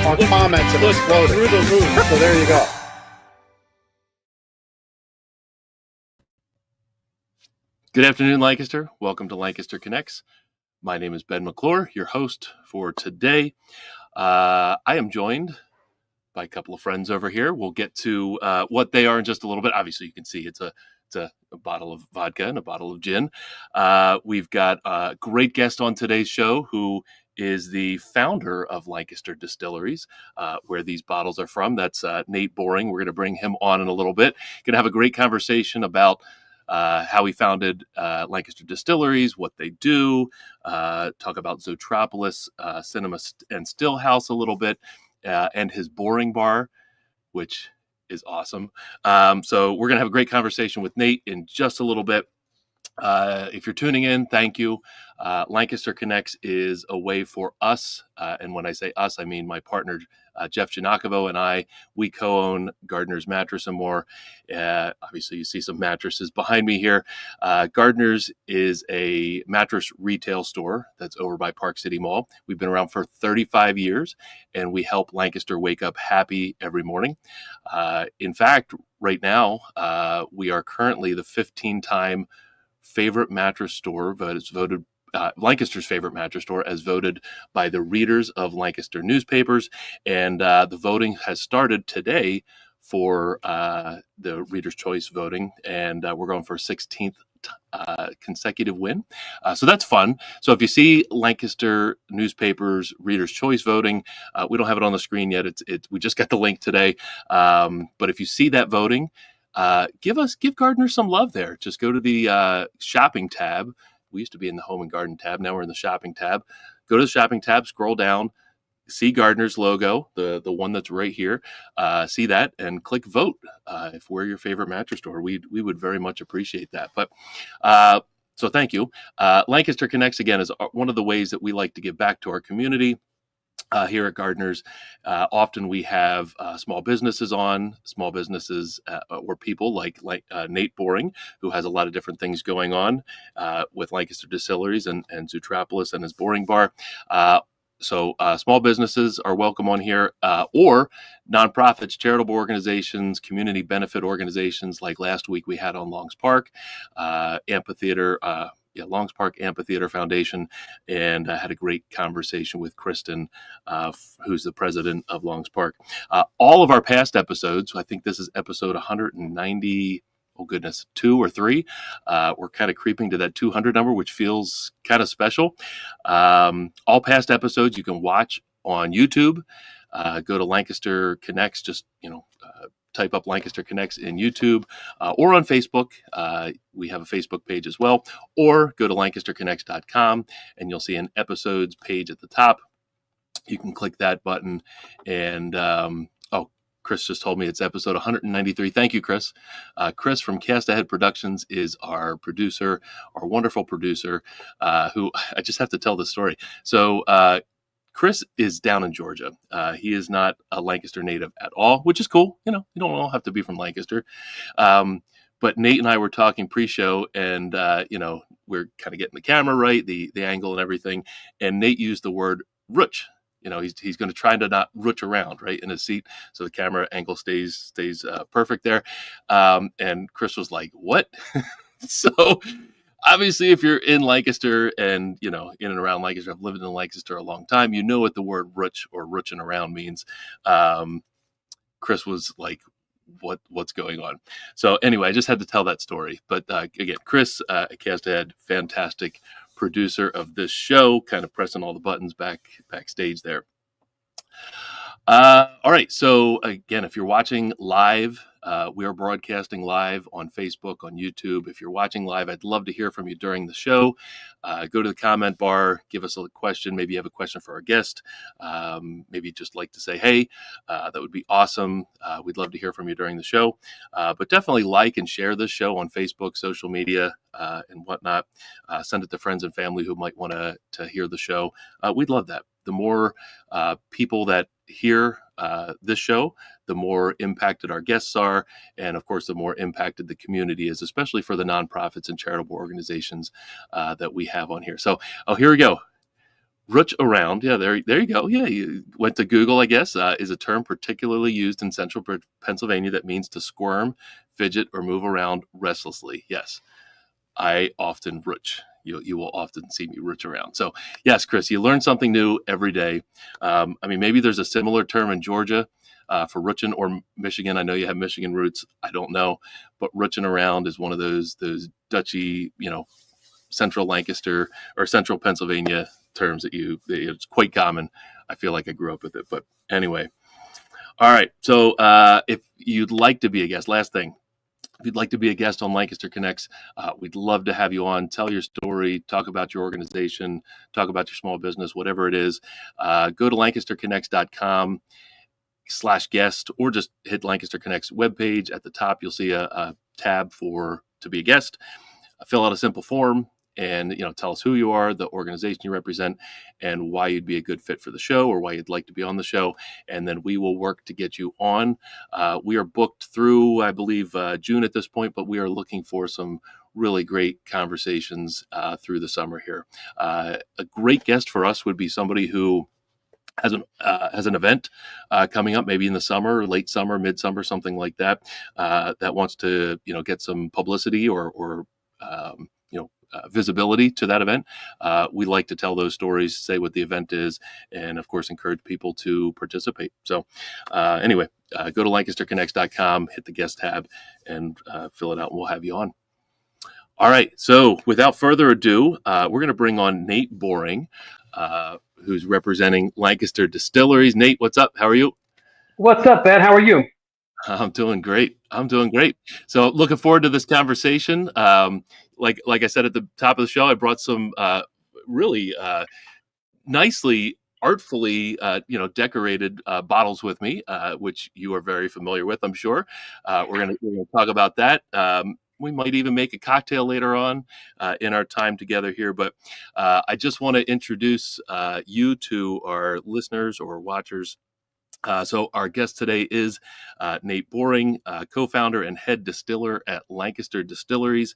our comments have exploded through the roof. So there you go. Good afternoon, Lancaster. Welcome to Lancaster Connects. My name is Ben McClure, your host for today. I am joined by a couple of friends over here. We'll get to what they are in just a little bit. Obviously, you can see it's a bottle of vodka and a bottle of gin. We've got a great guest on today's show who is the founder of Lancaster Distilleries, where these bottles are from. That's Nate Boring. We're going to bring him on in a little bit. Going to have a great conversation about how he founded Lancaster Distilleries, what they do, talk about Zoetropolis Cinema Stillhouse a little bit, and his Boring Bar, which is awesome. So we're going to have a great conversation with Nate in just a little bit. If you're tuning in, thank you. Lancaster Connects is a way for us, and when I say us, I mean my partner, Jeff Giannakovo, and I. We co-own Gardner's Mattress and More. Obviously, you see some mattresses behind me here. Gardner's is a mattress retail store that's over by Park City Mall. We've been around for 35 years, and we help Lancaster wake up happy every morning. In fact, right now, we are currently the 15-time favorite mattress store, but it's voted Lancaster's favorite mattress store as voted by the readers of Lancaster newspapers. And the voting has started today for the Reader's Choice voting. And we're going for a 16th consecutive win. So that's fun. So if you see Lancaster newspapers Reader's Choice voting, we don't have it on the screen yet. We just got the link today. But if you see that voting, give Gardner some love there. Just go to the shopping tab. We used to be in the home and garden tab. Now we're in the shopping tab. Go to the shopping tab, scroll down, see Gardner's logo, the one that's right here. See that and click vote if we're your favorite mattress store. We would very much appreciate that. But so thank you. Lancaster Connects, again, is one of the ways that we like to give back to our community. Here at Gardner's, often we have small businesses or people like Nate Boring, who has a lot of different things going on with Lancaster Distilleries and Zoetropolis and his Boring Bar. So small businesses are welcome on here, or nonprofits, charitable organizations, community benefit organizations. Like last week we had on Longs Park Amphitheater. Longs Park Amphitheater Foundation, and I had a great conversation with Kristen, who's the president of Longs Park. All of our past episodes, I think this is episode 190, oh goodness, 2 or 3. We're kind of creeping to that 200 number, which feels kind of special. All past episodes you can watch on YouTube. Go to Lancaster Connects, just, type up Lancaster Connects in YouTube or on Facebook. We have a Facebook page as well, or go to lancasterconnects.com and you'll see an episodes page at the top. You can click that button and, Chris just told me it's episode 193. Thank you, Chris. Chris from Cast Ahead Productions is our producer, our wonderful producer, who I just have to tell this story. So, Chris is down in Georgia. He is not a Lancaster native at all, which is cool. You don't all have to be from Lancaster. But Nate and I were talking pre-show, and we're kind of getting the camera right, the angle and everything. And Nate used the word "rooch." He's going to try to not rooch around right in his seat, so the camera angle stays perfect there. And Chris was like, "What?" So. Obviously, if you're in Lancaster and, in and around Lancaster, I've lived in Lancaster a long time, you know what the word rooch or rooching around means. Chris was like, what's going on? So anyway, I just had to tell that story. But again, Chris, Cast Ahead, fantastic producer of this show, kind of pressing all the buttons backstage there. All right. So again, if you're watching live, we are broadcasting live on Facebook, on YouTube. If you're watching live, I'd love to hear from you during the show. Go to the comment bar, give us a question. Maybe you have a question for our guest. Maybe just like to say, hey, that would be awesome. We'd love to hear from you during the show. But definitely like and share this show on Facebook, social media, and whatnot. Send it to friends and family who might want to hear the show. We'd love that. The more people that hear this show, the more impacted our guests are, and of course, the more impacted the community is, especially for the nonprofits and charitable organizations that we have on here. So, here we go. Rooch around, yeah, there you go. Yeah, you went to Google, I guess, is a term particularly used in central Pennsylvania that means to squirm, fidget, or move around restlessly. Yes, I often rooch. You will often see me rooch around. So, yes, Chris, you learn something new every day. I mean, maybe there's a similar term in Georgia for roochin' or Michigan. I know you have Michigan roots. I don't know, but roochin' around is one of those Dutchy, central Lancaster or central Pennsylvania terms that it's quite common. I feel like I grew up with it. But anyway, all right. So if you'd like to be a guest, last thing, if you'd like to be a guest on Lancaster Connects, we'd love to have you on. Tell your story, talk about your organization, talk about your small business, whatever it is. Go to lancasterconnects.com/guest, or just hit Lancaster Connects webpage. At the top, you'll see a tab to be a guest. Fill out a simple form and tell us who you are, the organization you represent, and why you'd be a good fit for the show or why you'd like to be on the show, and then we will work to get you on. We are booked through, I believe, June at this point, but we are looking for some really great conversations through the summer here. A great guest for us would be somebody who has an event coming up, maybe in the summer, late summer, midsummer, something like that, that wants to get some publicity or visibility to that event. We like to tell those stories, say what the event is, and of course encourage people to participate. So anyway, go to lancasterconnects.com, hit the guest tab, and fill it out, and we'll have you on. All right, so without further ado, we're going to bring on Nate Boring, who's representing Lancaster Distilleries. Nate, what's up? How are you? What's up, Ben? How are you? I'm doing great. So looking forward to this conversation. Like I said at the top of the show, I brought some really nicely, artfully, decorated bottles with me, which you are very familiar with, I'm sure. We're gonna talk about that. We might even make a cocktail later on in our time together here. But I just want to introduce you to our listeners or watchers. So our guest today is Nate Boring, co-founder and head distiller at Lancaster Distilleries,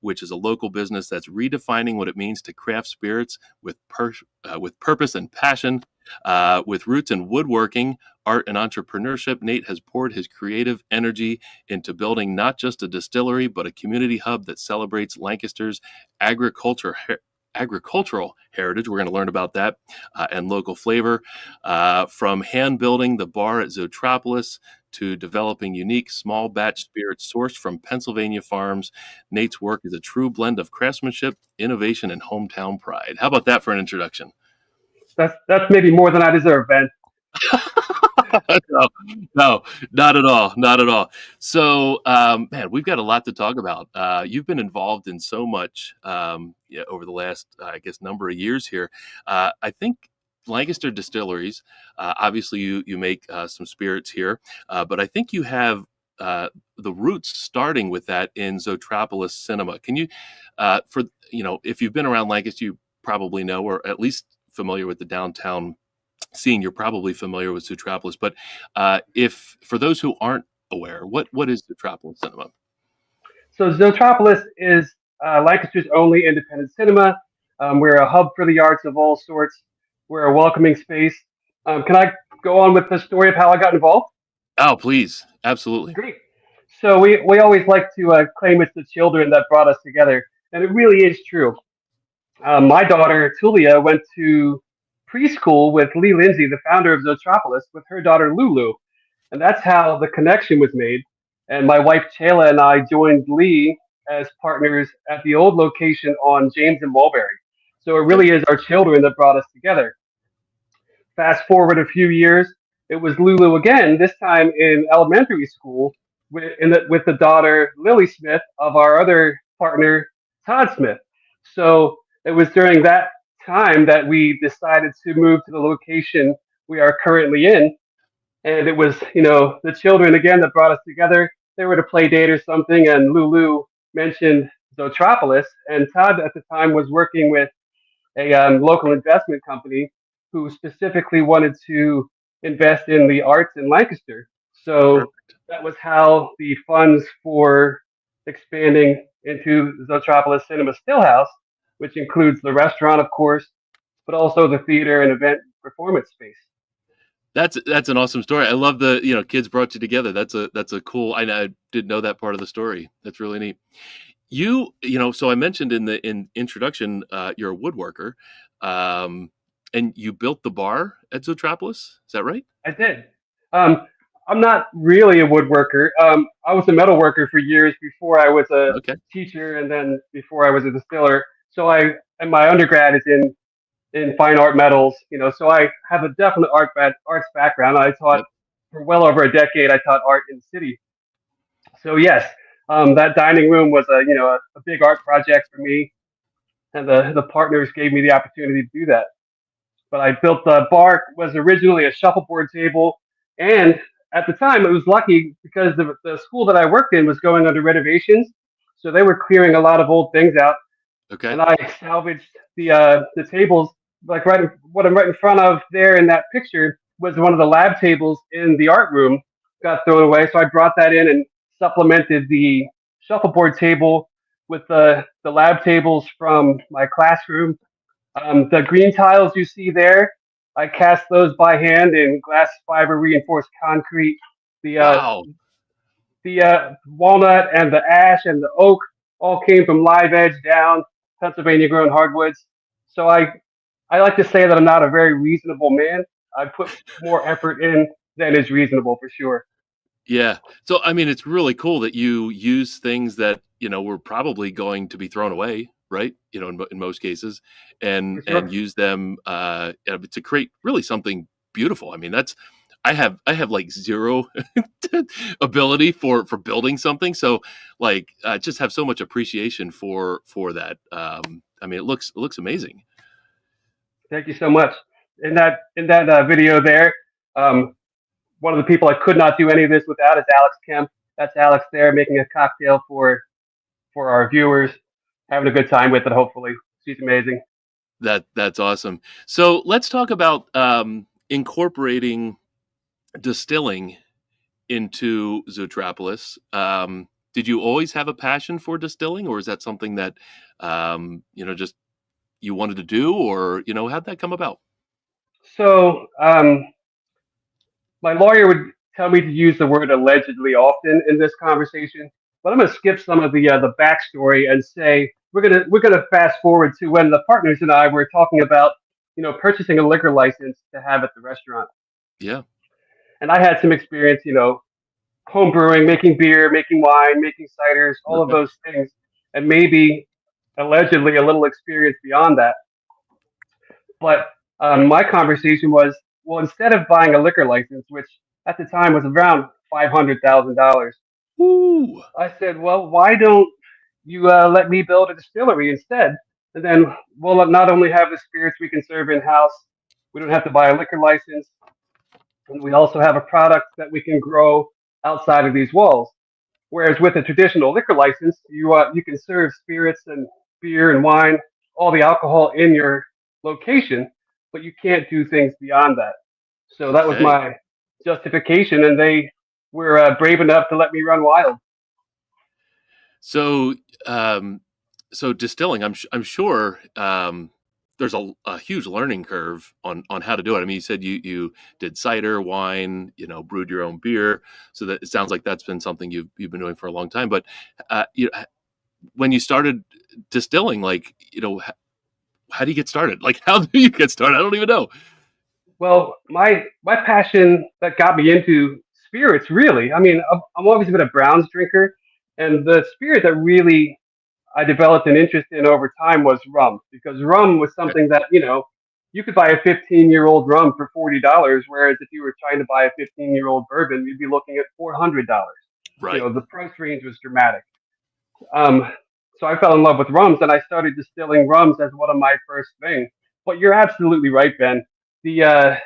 which is a local business that's redefining what it means to craft spirits with purpose and passion. With roots in woodworking, art, and entrepreneurship, Nate has poured his creative energy into building not just a distillery, but a community hub that celebrates Lancaster's agricultural heritage. We're going to learn about that and local flavor. From hand building the bar at Zoetropolis to developing unique small batch spirits sourced from Pennsylvania farms, Nate's work is a true blend of craftsmanship, innovation, and hometown pride. How about that for an introduction? That's maybe more than I deserve, Ben. No, not at all. So, man, we've got a lot to talk about. You've been involved in so much over the last, I guess, number of years here. I think Lancaster Distilleries, obviously you make some spirits here, but I think you have the roots starting with that in Zoetropolis Cinema. Can you, if you've been around Lancaster, you probably know, or at least familiar with the downtown scene, you're probably familiar with Zoetropolis. But if for those who aren't aware, what is Zoetropolis Cinema? So Zoetropolis is Lancaster's only independent cinema. We're a hub for the arts of all sorts. We're a welcoming space. Can I go on with the story of how I got involved? Oh, please. Absolutely. Great. So we always like to claim it's the children that brought us together. And it really is true. My daughter, Tulia, went to preschool with Lee Lindsay, the founder of Zoetropolis, with her daughter, Lulu. And that's how the connection was made. And my wife, Chayla, and I joined Lee as partners at the old location on James and Mulberry. So it really is our children that brought us together. Fast forward a few years, it was Lulu again, this time in elementary school with the daughter, Lily Smith, of our other partner, Todd Smith. So it was during that time that we decided to move to the location we are currently in. And it was, the children again that brought us together. They were to play date or something, and Lulu mentioned Zoetropolis, and Todd at the time was working with a local investment company who specifically wanted to invest in the arts in Lancaster. So that was how the funds for expanding into Zoetropolis Cinema Stillhouse, which includes the restaurant, of course, but also the theater and event performance space. That's an awesome story. I love the kids brought you together. That's a cool. I didn't know that part of the story. That's really neat. So I mentioned in the introduction, you're a woodworker, um, and you built the bar at Zoetropolis. Is that right? I did. Um, I'm not really a woodworker. I was a metal worker for years before I was a Okay. teacher, and then before I was a distiller. So and my undergrad is in fine art metals. So I have a definite arts background. I taught Yep. for well over a decade. I taught art in the city. So yes, that dining room was a big art project for me, and the partners gave me the opportunity to do that. But I built the bar was originally a shuffleboard table, and at the time it was lucky because the school that I worked in was going under renovations, so they were clearing a lot of old things out, Okay. and I salvaged the tables. Like what I'm right in front of there in that picture was one of the lab tables in the art room, got thrown away, so I brought that in and supplemented the shuffleboard table with the lab tables from my classroom. The green tiles you see there, I cast those by hand in glass fiber reinforced concrete. The Wow. walnut and the ash and the oak all came from live edge down, Pennsylvania grown hardwoods. So I like to say that I'm not a very reasonable man. I put more effort in than is reasonable for sure. Yeah. So I mean, it's really cool that you use things that were probably going to be thrown away, right? In most cases, For and sure. use them to create really something beautiful. I mean, that's I have like zero ability for building something, so like just have so much appreciation for that. I mean, it looks amazing. Thank you so much. In that video there, um, one of the people I could not do any of this without is Alex Kemp. That's Alex there making a cocktail for our viewers, having a good time with it. Hopefully, she's amazing. That's awesome. So let's talk about incorporating distilling into Zootropolis. Did you always have a passion for distilling, or is that something that just you wanted to do, or how'd that come about? So my lawyer would tell me to use the word allegedly often in this conversation, but I'm going to skip some of the backstory and say we're gonna fast forward to when the partners and I were talking about purchasing a liquor license to have at the restaurant, Yeah. and I had some experience home brewing, making beer, making wine, making ciders, all of Okay. those things, and maybe allegedly a little experience beyond that. But my conversation was, well, instead of buying a liquor license, which at the time was around $500,000, Ooh. I said, well, why don't you let me build a distillery instead? And then we'll not only have the spirits we can serve in house, we don't have to buy a liquor license, and we also have a product that we can grow outside of these walls. Whereas with a traditional liquor license, you can serve spirits and beer and wine, all the alcohol in your location, but you can't do things beyond that. So that was Okay. my justification, and they were brave enough to let me run wild. So, um, so distilling, I'm sure there's a huge learning curve on how to do it. I mean, you said you did cider, wine, brewed your own beer. So that it sounds like that's been something you've been doing for a long time. But when you started distilling, like how do you get started? Like, how do you get started? I don't even know. Well, my passion that got me into spirits, really. I mean, I've always been a Browns drinker, and the spirit that really I developed an interest in over time was rum, because rum was Okay. something that you could buy a 15-year-old rum for $40, whereas if you were trying to buy a 15-year-old bourbon, you'd be looking at $400. Right. The price range was dramatic. Um, so I fell in love with rums, and I started distilling rums as one of my first things. But you're absolutely right, Ben. The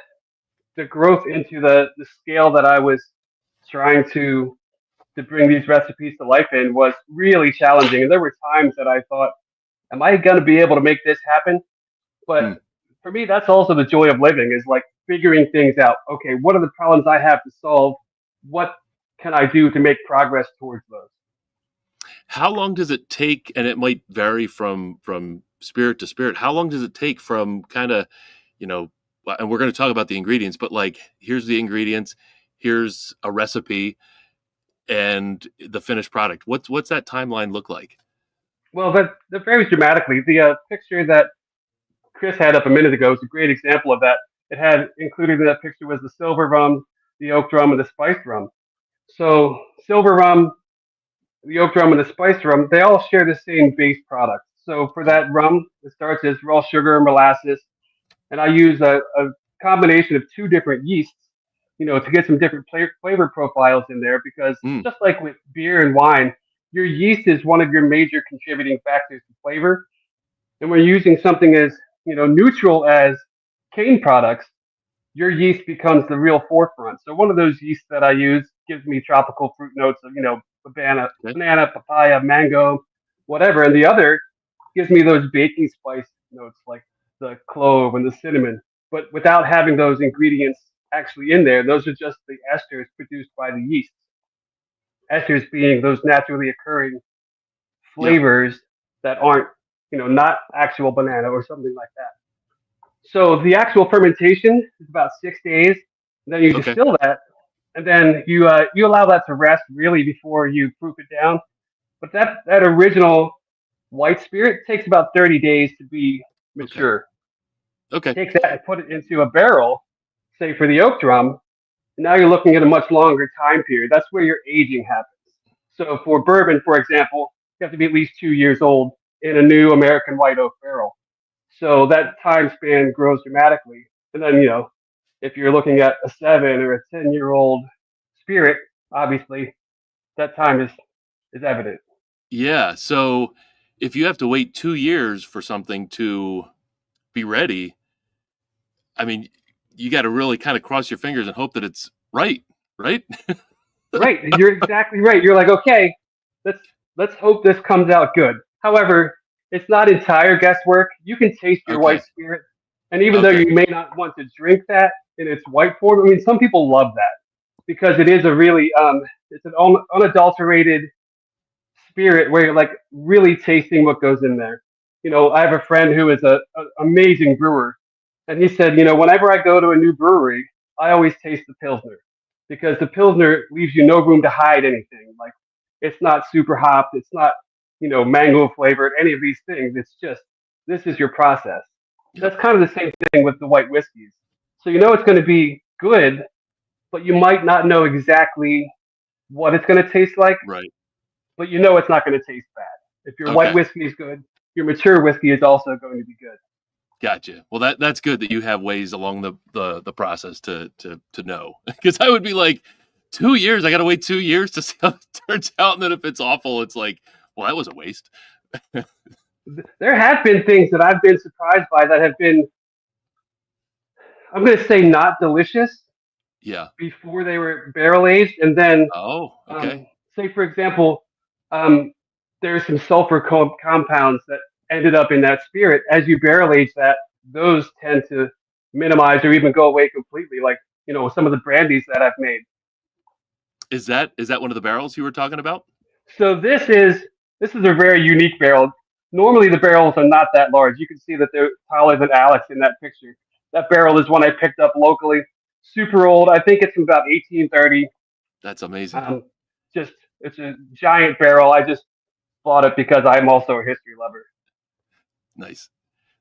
the growth into the scale that I was trying to bring these recipes to life in was really challenging. And there were times that I thought, am I going to be able to make this happen? Hmm. But for me, that's also the joy of living is like figuring things out. Okay, what are the problems I have to solve? What can I do to make progress towards those? How long does it take? And it might vary from spirit to spirit, how long does it take from kind of, and we're going to talk about the ingredients, but like, here's the ingredients, here's a recipe, and the finished product. What's that timeline look like? Well, that varies dramatically. The picture that Chris had up a minute ago is a great example of that. It had included in that picture was the silver rum, the oak rum, and the spiced rum. So silver rum, the oak rum, and the spiced rum, they all share the same base product. So for Okay. that rum, it starts as raw sugar and molasses, and I use a combination of two different yeasts, to get some different flavor profiles in there. Because Mm, just like with beer and wine, your yeast is one of your major contributing factors to flavor. And we're using something as neutral as cane products, your yeast becomes the real forefront. So one of those yeasts that I use gives me tropical fruit notes of okay. banana, papaya, mango, whatever, and the other gives me those baking spice notes like the clove and the cinnamon. But without having those ingredients actually in there, those are just the esters produced by the yeast. Esters being those naturally occurring Yeah. flavors that aren't, not actual banana or something like that. So the actual fermentation is about 6 days. Then you Okay. distill that, and then you allow that to rest really before you proof it down. But that original white spirit takes about 30 days to be Okay. mature. Okay. Take that and put it into a barrel, say for the oak drum. And now you're looking at a much longer time period. That's where your aging happens. So for bourbon, for example, you have to be at least 2 years old in a new American white oak barrel. So that time span grows dramatically. And then, if you're looking at a 7 or a 10-year-old spirit, obviously that time is evident. Yeah. So if you have to wait 2 years for something to be ready, I mean, you got to really kind of cross your fingers and hope that it's right. Right. Right. You're exactly right. You're like, okay, let's let's hope this comes out good. However, it's not entire guesswork. You can taste your white Okay. spirit. And even though Okay. you may not want to drink that in its white form, I mean, some people love that because it is a really it's an unadulterated spirit where you're like really tasting what goes in there. I have a friend who is a amazing brewer, and he said, whenever I go to a new brewery, I always taste the pilsner because the pilsner leaves you no room to hide anything. Like it's not super hopped, it's not mango flavored, any of these things. It's just this is your process. Yep. That's kind of the same thing with the white whiskeys. So it's going to be good, but you might not know exactly what it's going to taste like, Right. but it's not going to taste bad. If your white Okay. whiskey is good, your mature whiskey is also going to be good. Gotcha. Well, that's good that you have ways along the process to know, because I would be like, 2 years. I got to wait 2 years to see how it turns out, and then if it's awful, it's like, well, that was a waste. There have been things that I've been surprised by that have been, I'm going to say, not delicious Yeah. before they were barrel aged, and then, Oh. Okay. say for example, um, there's some sulfur compounds that ended up in that spirit. As you barrel age that, those tend to minimize or even go away completely. Like some of the brandies that I've made. Is that one of the barrels you were talking about? So this is a very unique barrel. Normally the barrels are not that large. You can see that they're taller than Alex in that picture. That barrel is one I picked up locally. Super old. I think it's from about 1830. That's amazing. Um, just it's a giant barrel. I just bought it because I'm also a history lover. Nice.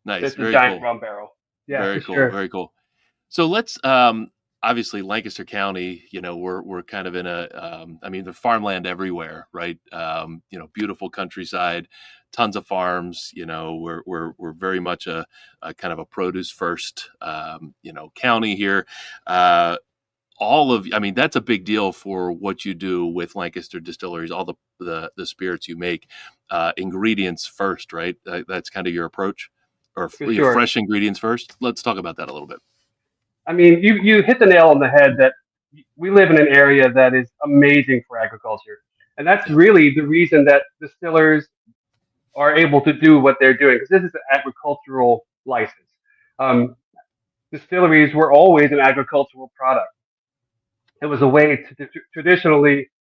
Nice. It's a Very giant cool. rum barrel. Yeah, for Very cool. sure. Very cool. So let's obviously Lancaster County, we're kind of in a I mean, the farmland everywhere, right? Beautiful countryside, tons of farms. We're very much a kind of a produce first county here. Uh, I mean, that's a big deal for what you do with Lancaster Distilleries, all the spirits you make, ingredients first, right? That's kind of your approach, or For sure. fresh ingredients first. Let's talk about that a little bit. I mean, you hit the nail on the head that we live in an area that is amazing for agriculture. And that's Yeah. really the reason that distillers are able to do what they're doing because this is an agricultural license. Um, Distilleries were always an agricultural product. It was a way to traditionally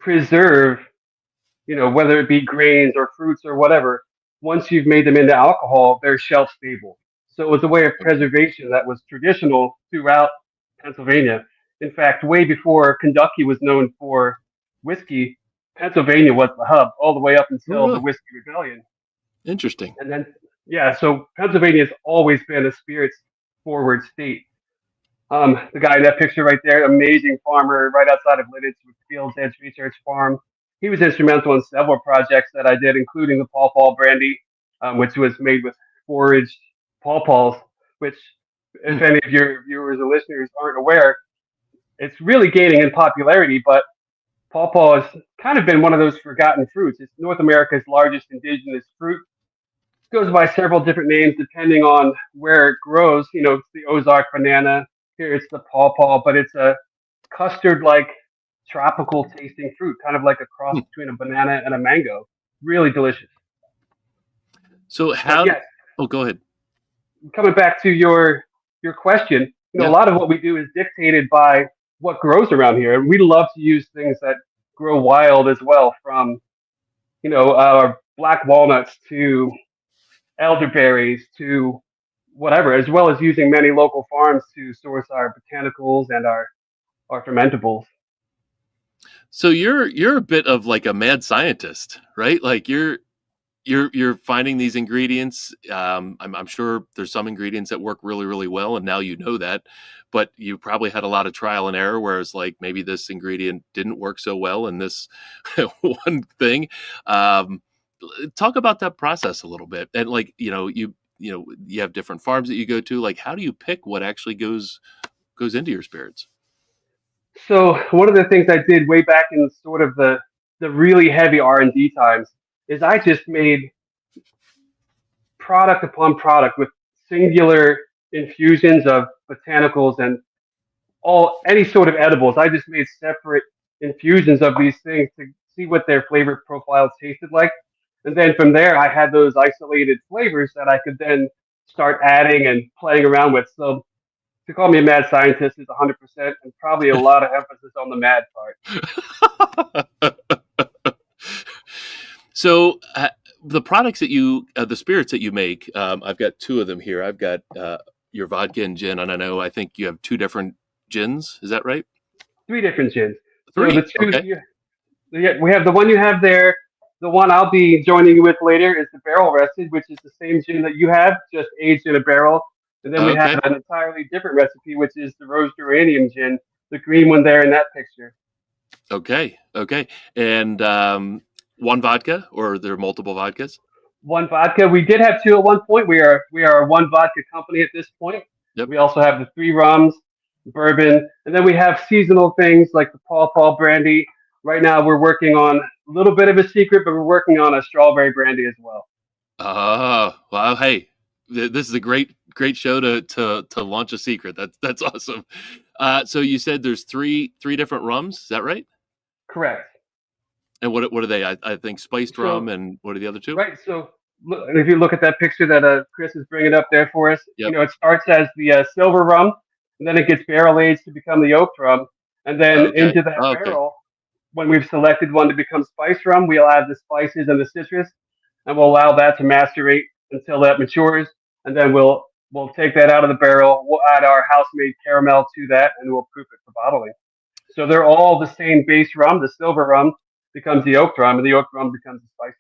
preserve, whether it be grains or fruits or whatever, once you've made them into alcohol, they're shelf stable. So it was a way of preservation that was traditional throughout Pennsylvania. In fact, way before Kentucky was known for whiskey, Pennsylvania was the hub all the way up Oh, until the really? Whiskey Rebellion. Interesting. And then, yeah, so Pennsylvania has always been a spirits forward state. The guy in that picture right there, amazing farmer right outside of Lidditz with Fields Edge Research Farm. He was instrumental in several projects that I did, including the Paw Paw brandy, which was made with foraged pawpaws, which, if Mm. any of your viewers or listeners aren't aware, it's really gaining in popularity, but pawpaw has kind of been one of those forgotten fruits. It's North America's largest indigenous fruit. Goes by several different names depending on where it grows. It's the Ozark banana. Here it's the pawpaw, but it's a custard-like tropical tasting fruit, kind of like a cross Mm. between a banana and a mango. Really delicious. So But how? yes, Oh, go ahead. coming back to your question, a Yeah. lot of what we do is dictated by what grows around here, and we love to use things that grow wild as well, from our black walnuts to elderberries to whatever, as well as using many local farms to source our botanicals and our fermentables. So you're a bit of like a mad scientist, right? Like you're finding these ingredients. I'm sure there's some ingredients that work really, really well, and now you know that. But you probably had a lot of trial and error, whereas like maybe this ingredient didn't work so well in this one thing. Um, Talk about that process a little bit, and like you have different farms that you go to. Like, how do you pick what actually goes into your spirits? So one of the things I did way back in sort of the really heavy R&D times is I just made product upon product with singular infusions of botanicals and all any sort of edibles. I just made separate infusions of these things to see what their flavor profiles tasted like. And then from there, I had those isolated flavors that I could then start adding and playing around with. So to call me a mad scientist is 100%, and probably a lot of emphasis on the mad part. So the products that the spirits that you make, I've got two of them here. I've got your vodka and gin, and I think you have two different gins. Is that right? Three different gins. So the Three. two, Okay. yeah, we have the one you have there. The one I'll be joining you with later is the barrel rested, which is the same gin that you have, just aged in a barrel. And then we have Okay. an entirely different recipe, which is the rose geranium gin, the green one there in that picture. Okay. Okay. And one vodka, or are there multiple vodkas? One vodka. We did have two at one point. We are a one vodka company at this point. Yep. We also have the three rums, bourbon, and then we have seasonal things like the Paw Paw brandy. Right now, we're working on a little bit of a secret, but we're working on a strawberry brandy as well. Oh, well, hey, this is a great show to launch a secret. That's awesome. So you said there's three different rums. Is that right? Correct. And what are they? I think spiced rum, So and what are the other two? right. So look, if you look at that picture that Chris is bringing up there for us, Yep. it starts as the silver rum, and then it gets barrel aged to become the oak rum, and then Okay. into that Okay. barrel, when we've selected one to become spice rum, we'll add the spices and the citrus, and we'll allow that to macerate until that matures, and then we'll take that out of the barrel. We'll add our house made caramel to that, and we'll proof it for bottling. So they're all the same base rum. The silver rum becomes the oak rum, and the oak rum becomes the spice.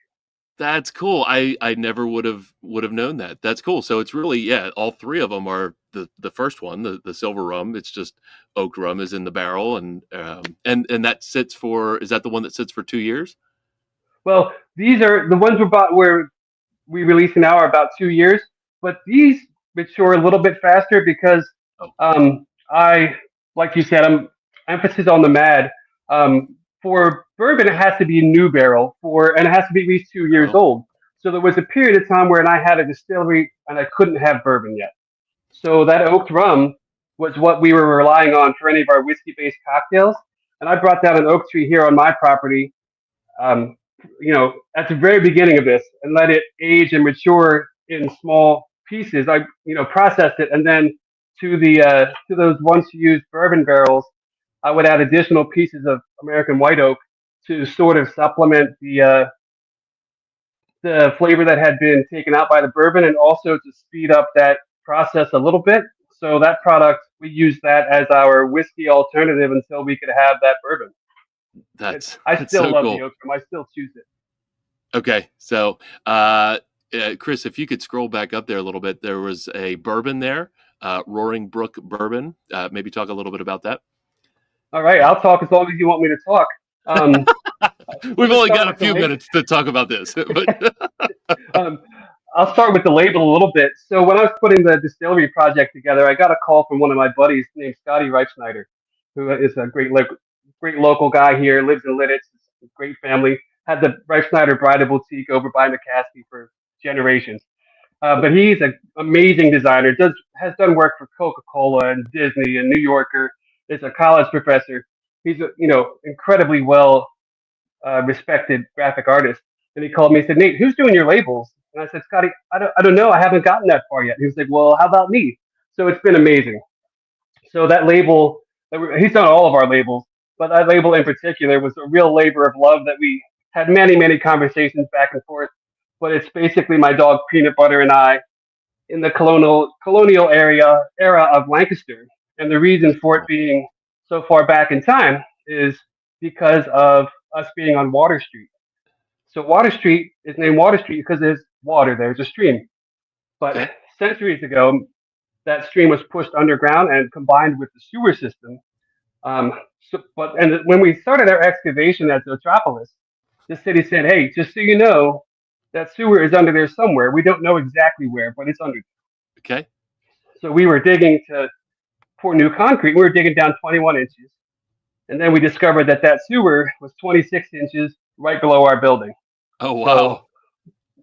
That's cool. I never would have known that. That's cool. So it's really, yeah, all three of them are the first one, the silver rum. It's just oak rum is in the barrel, and that sits for, is that the one that sits for 2 years? Well, these are the ones where we release now are about 2 years, but these mature a little bit faster because Oh, I, like you said, I'm emphasis on the mad. For bourbon, it has to be a new barrel and it has to be at least 2 years oh, old. So there was a period of time when I had a distillery and I couldn't have bourbon yet. So that oaked rum was what we were relying on for any of our whiskey-based cocktails. And I brought down an oak tree here on my property, um, at the very beginning of this, and let it age and mature in small pieces. I, processed it, and then to those once used bourbon barrels, I would add additional pieces of American white oak to sort of supplement the flavor that had been taken out by the bourbon, and also to speed up that process a little bit. So that product, we use that as our whiskey alternative until we could have that bourbon. I That's still so love the cool. Oakrum. I still choose it. Okay, so Chris, if you could scroll back up there a little bit, there was a bourbon there, Roaring Brook Bourbon. Maybe talk a little bit about that. All right, I'll talk as long as you want me to talk. Um, We've let's only start got a with the few label. minutes to talk about this, but Um, I'll start with the label a little bit. So when I was putting the distillery project together, I got a call from one of my buddies named Scotty Reifsnyder, who is a great local guy here, lives in Lidditz, great family, had the Reifsnyder Bridal Boutique over by McCaskey for generations. But he's an amazing designer. Has done work for Coca-Cola and Disney and New Yorker. Is a college professor. He's a incredibly well respected graphic artist. And he called me and said, Nate, who's doing your labels? And I said, Scotty, I don't know. I haven't gotten that far yet. He was like, well, how about me? So it's been amazing. So that label, he's done all of our labels, but that label in particular was a real labor of love that we had many conversations back and forth. But it's basically my dog Peanut Butter and I in the colonial era of Lancaster. And the reason for it being so far back in time is because of us being on Water Street. So Water Street is named Water Street because there's water, there's a stream. But okay, centuries ago, that stream was pushed underground and combined with the sewer system. And when we started our excavation at Zoetropolis, the city said, "Hey, just so you know, that sewer is under there somewhere. We don't know exactly where, but it's under." okay, So we were digging to pour new concrete. We were digging down 21 inches, and then we discovered that that sewer was 26 inches right below our building. oh So wow,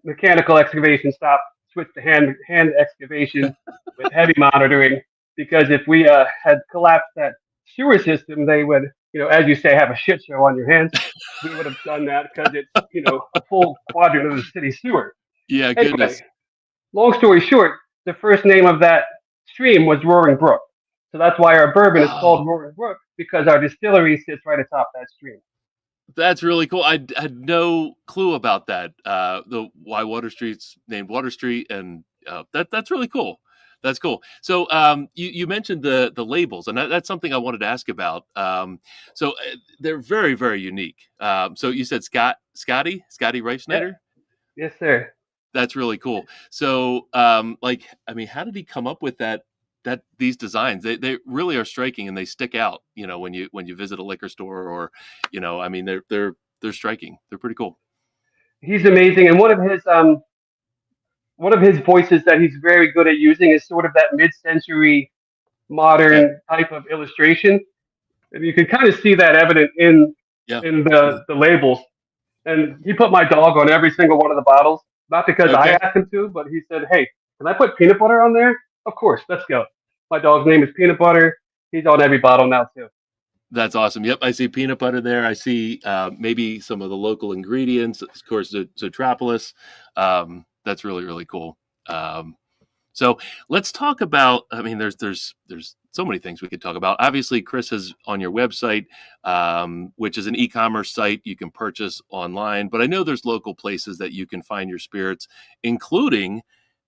mechanical excavation stopped, switched to hand excavation with heavy monitoring, because if we had collapsed that sewer system, they would, as you say, have a shit show on your hands. We would have done that because it's, a full quadrant of the city sewer. yeah, Anyway, goodness, long story short, the first name of that stream was Roaring Brook. So that's why our bourbon is oh. called Roaring Brook, because our distillery sits right atop that stream. That's really cool. I had no clue about that. The why Water Street's named Water Street, and that's really cool. That's cool. So you mentioned the labels, and that's something I wanted to ask about. So they're very unique. So you said Scotty Yeah. Reifsnyder. Yes, sir. That's really cool. So I mean, how did he come up with that these designs? They really are striking, and they stick out, when you visit a liquor store, or I mean, they're striking. They're pretty cool. He's amazing, and one of his voices that he's very good at using is sort of that mid-century Okay. modern type of illustration, and you can kind of see that evident in Yeah. in the labels. And he put my dog on every single one of the bottles, not because I Okay. asked him to, but he said, "Hey, can I put peanut butter on there?" Of course, let's go. My dog's name is Peanut Butter. He's on every bottle now too. That's awesome. Yep, I see peanut butter there. I see maybe some of the local ingredients. Of course, Zoetropolis. That's really cool. So let's talk about. I mean, there's so many things we could talk about. Obviously, Chris is on your website, which is an e-commerce site you can purchase online. But I know there's local places that you can find your spirits, including,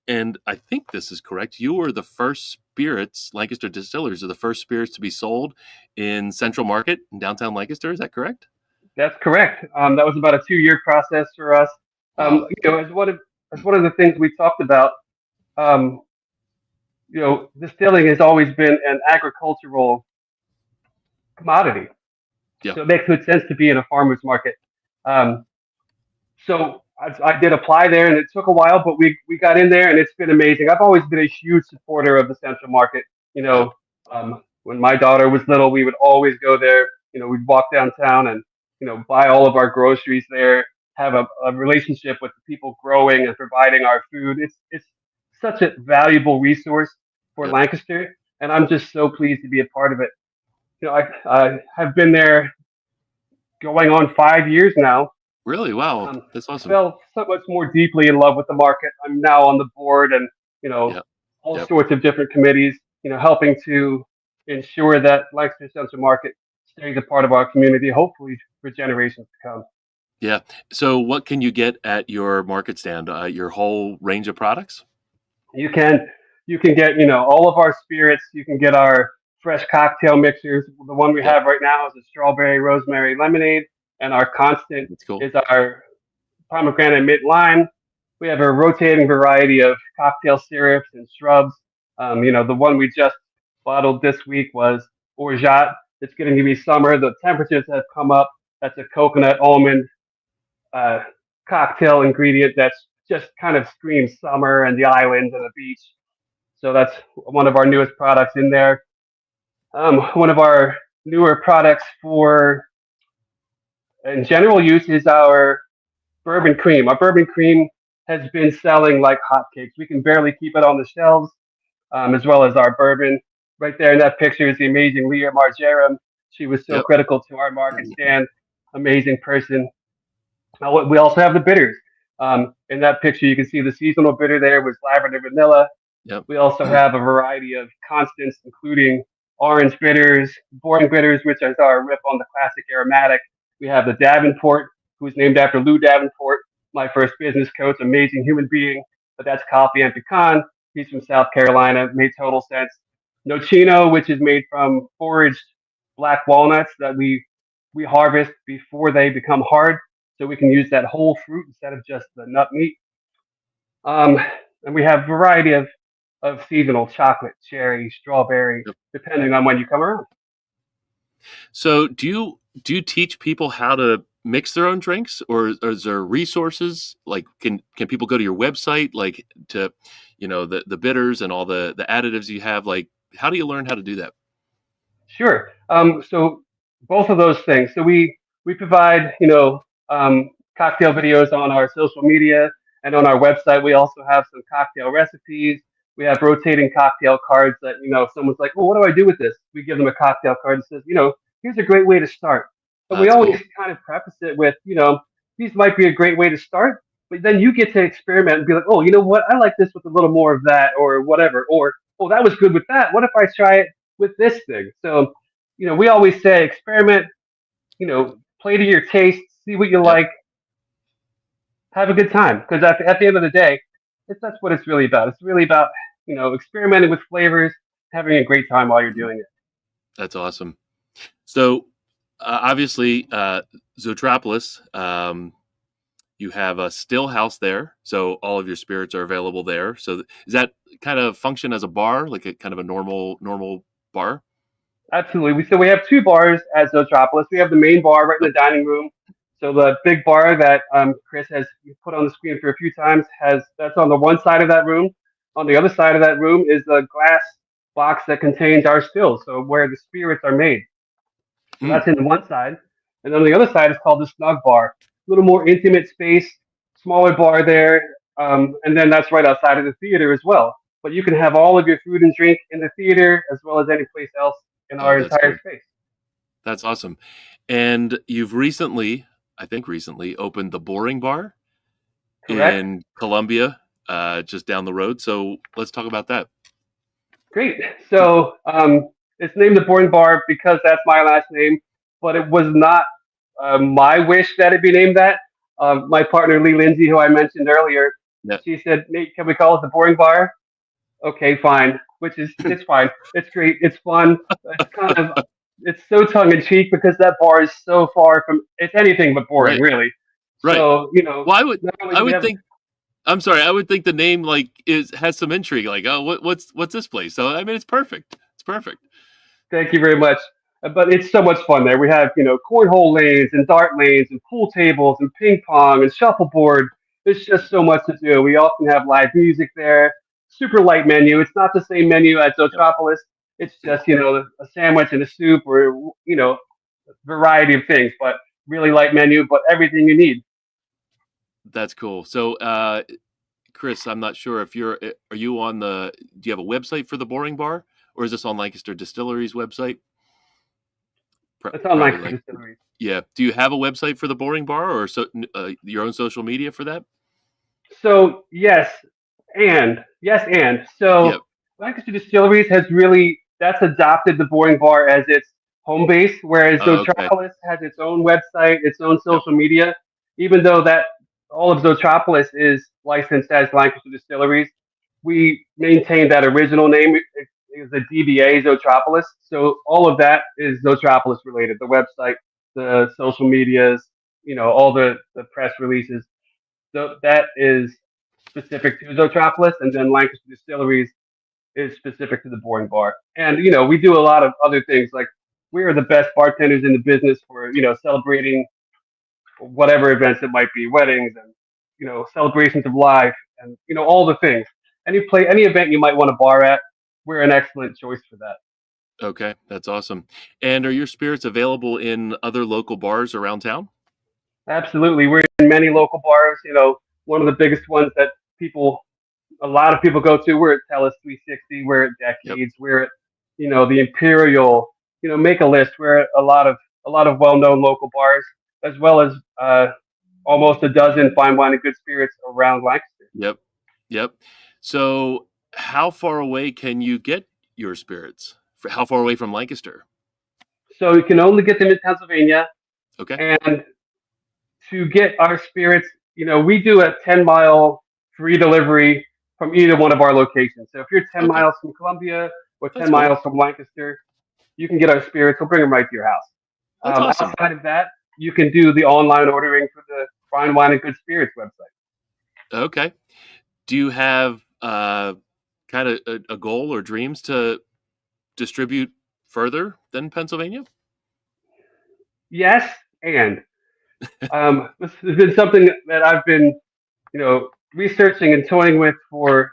and I think this is correct, you were the first spirits, Lancaster Distilleries are the first spirits to be sold in Central Market in downtown Lancaster. Is that correct? That's correct. That was about a 2-year process for us. Wow. As one of the things we talked about, um, distilling has always been an agricultural commodity. Yeah. So it makes good sense to be in a farmer's market. Um, so I did apply there, and it took a while, but we got in there, and it's been amazing. I've always been a huge supporter of the Central Market. Yeah. When my daughter was little, we would always go there. We'd walk downtown and buy all of our groceries there. Have a relationship with the people growing and providing our food. It's such a valuable resource for Yep. Lancaster, and I'm just so pleased to be a part of it. I have been there going on 5 years now. Really? Wow. um, That's awesome. Fell so much more deeply in love with the market. I'm now on the board and, Yep. all Yep. sorts of different committees, helping to ensure that Lancaster Central Market stays a part of our community, hopefully for generations to come. Yeah. So what can you get at your market stand? Your whole range of products? You can you can get all of our spirits. You can get our fresh cocktail mixers. The one we Yep. have right now is a strawberry rosemary lemonade, and our constant That's cool. is our pomegranate mint lime. We have a rotating variety of cocktail syrups and shrubs. The one we just bottled this week was orgeat. It's going to be summer. The temperatures have come up. That's a coconut almond uh, cocktail ingredient that's just kind of screams summer and the islands and the beach. So that's one of our newest products in there. One of our newer products for in general use is our bourbon cream. Our bourbon cream has been selling like hotcakes. We can barely keep it on the shelves, as well as our bourbon. Right there in that picture is the amazing Leah Margerum. She was so Yep. critical to our market stand. Amazing person. We also have the bitters. In that picture, you can see the seasonal bitter there was lavender vanilla. Yep. We also have a variety of constants, including orange bitters, boring bitters, which is our rip on the classic aromatic. We have the Davenport, who's named after Lou Davenport, my first business coach, amazing human being. But that's coffee and pecan. He's from South Carolina. Made total sense. Nocino, which is made from foraged black walnuts that we harvest before they become hard, so we can use that whole fruit instead of just the nut meat. Um, and we have a variety of seasonal chocolate, cherry, strawberry, Yep. depending on when you come around. So do you teach people how to mix their own drinks, or is there resources like can people go to your website like to the bitters and all the additives you have? Like how do you learn how to do that? Sure. So both of those things. So we provide cocktail videos on our social media and on our website. We also have some cocktail recipes. We have rotating cocktail cards that if someone's like, well, what do I do with this? We give them a cocktail card that says, here's a great way to start. But we That's always cool. kind of preface it with, these might be a great way to start, but then you get to experiment and be like, oh, you know what? I like this with a little more of that or whatever. Or, oh, that was good with that. What if I try it with this thing? So, we always say experiment, play to your taste, see what you Yep. like, have a good time. Because at the end of the day, that's what it's really about. It's really about, experimenting with flavors, having a great time while you're doing it. That's awesome. So obviously, Zoetropolis, you have a still house there, so all of your spirits are available there. So does that kind of function as a bar, like a kind of a normal bar? Absolutely. We have two bars at Zoetropolis. We have the main bar right in the dining room. So the big bar that Chris has put on the screen for a few times has that's on the one side of that room. On the other side of that room is the glass box that contains our stills, so where the spirits are made. So Hmm. that's in one side. And then the other side is called the snug bar. A little more intimate space, smaller bar there. And then that's right outside of the theater as well. But you can have all of your food and drink in the theater as well as any place else in Oh, our that's entire cool. space. That's awesome. And you've recently, I think recently, opened the Boring Bar Correct? in Columbia, just down the road. So let's talk about that. Great. So it's named the Boring Bar because that's my last name, but it was not my wish that it be named that. My partner Lee Lindsay, who I mentioned earlier, Yeah. she said, "Nate, can we call it the Boring Bar?" Okay, fine. Which is it's fine. It's great. It's fun. It's kind of it's so tongue in cheek because that bar is so far from it's anything but boring, Right. really. Right. So Well, not only I do we would have think. I'm sorry. I would think the name like is has some intrigue. Like, oh, what's this place? So I mean, it's perfect. It's perfect. thank you very much. But it's so much fun there. We have, cornhole lanes and dart lanes and pool tables and ping pong and shuffleboard. There's just so much to do. We often have live music there. Super light menu. It's not the same menu as Yep. Zoetropolis. It's just, a sandwich and a soup or, variety of things, but really light menu, but everything you need. That's cool. So, Chris, I'm not sure if are you on do you have a website for the Boring Bar, or is this on Lancaster Distilleries website? It's on Probably Lancaster like, Distilleries. yeah. Do you have a website for the Boring Bar, or your own social media for that? So yes, and Yep. so Lancaster Distilleries has really that's adopted the Boring Bar as its home base, whereas Oh, okay. Zoetropolis has its own website, its own Yep. social media. even though that all of Zoetropolis is licensed as Lancaster Distilleries, we maintain that original name. It is the DBA Zoetropolis. So all of that is Zoetropolis related. The website, the social medias, all the press releases. So that is specific to Zoetropolis, and then Lancaster Distilleries is specific to the Boring Bar. And we do a lot of other things. Like we are the best bartenders in the business for celebrating whatever events it might be, weddings and celebrations of life, and all the things. Any event you might want to bar at, we're an excellent choice for that. Okay, that's awesome. And are your spirits available in other local bars around town? Absolutely, we're in many local bars. One of the biggest ones that a lot of people go to. We're at Tellus 360. We're at Yep. Decades. We're at the Imperial. Make a list. We're at a lot of well-known local bars, as well as almost a dozen fine wine and good spirits around Lancaster. Yep. Yep. So, how far away can you get your spirits? How far away from Lancaster? So you can only get them in Pennsylvania, Okay. and to get our spirits, we do a 10-mile free delivery from either one of our locations. So if you're 10 Okay. miles from Columbia or 10 That's cool. miles from Lancaster, you can get our spirits. We'll bring them right to your house. That's awesome. Outside of that, you can do the online ordering for the Fine Wine and Good Spirits website. Okay. Do you have kind of a goal or dreams to distribute further than Pennsylvania? Yes, and this has been something that I've been, researching and toying with for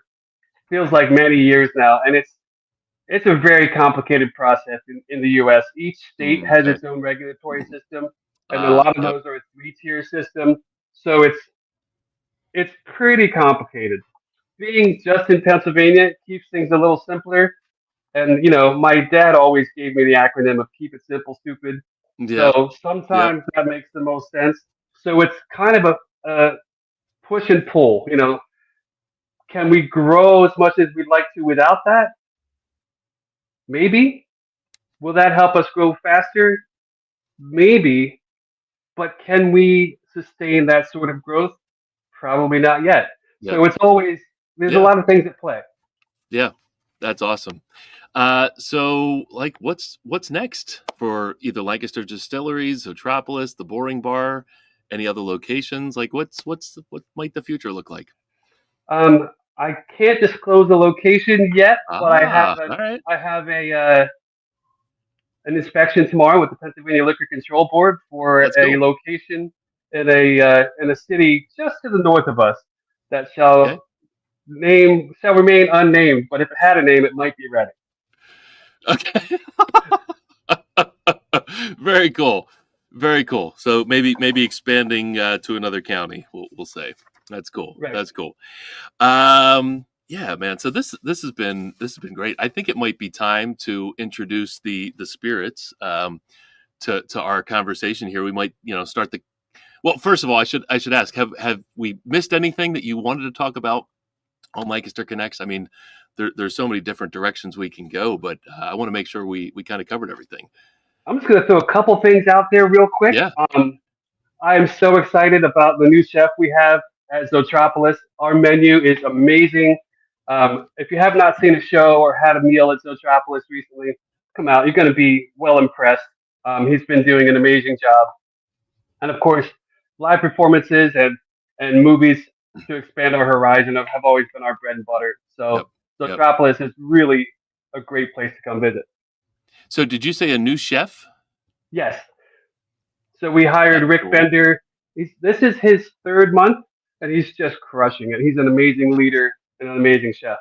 feels like many years now, and it's a very complicated process in the U.S. Each state has Okay. its own regulatory system, and a lot of Yep. those are a three-tier system. So it's pretty complicated. Being just in Pennsylvania keeps things a little simpler. And my dad always gave me the acronym of "Keep it simple, stupid." Yep. So Yep. sometimes that makes the most sense. So it's kind of a push and pull. Can we grow as much as we'd like to without that? Maybe. Will that help us grow faster? Maybe. But can we sustain that sort of growth? Probably not yet. Yep. So there's a Yeah. lot of things at play. Yeah. That's awesome. So like what's next for either Lancaster Distilleries, Zoetropolis, the Boring Bar, any other locations? Like what might the future look like? I can't disclose the location yet, but I have All right. an inspection tomorrow with the Pennsylvania Liquor Control Board for That's a cool. location in a city just to the north of us that Okay. shall remain unnamed. But if it had a name, it might be Reading. Okay. Very cool. Very cool. So maybe expanding to another county, we'll say. That's cool. Right. That's cool. Yeah, man. So this has been great. I think it might be time to introduce the spirits to our conversation here. We might start the. Well, first of all, I should ask: have we missed anything that you wanted to talk about on Lancaster Connects? I mean, there's so many different directions we can go, but I want to make sure we kind of covered everything. I'm just going to throw a couple things out there real quick. Yeah. I am so excited about the new chef we have at Zoetropolis. Our menu is amazing. If you have not seen a show or had a meal at Zoetropolis recently, come out. You're going to be well impressed. He's been doing an amazing job. And of course, live performances and movies to expand our horizon have always been our bread and butter. Yep. So Yep. Zoetropolis is really a great place to come visit. So did you say a new chef? Yes. So we hired That's Rick cool. Bender. This is his third month, and he's just crushing it. He's an amazing leader and an amazing chef.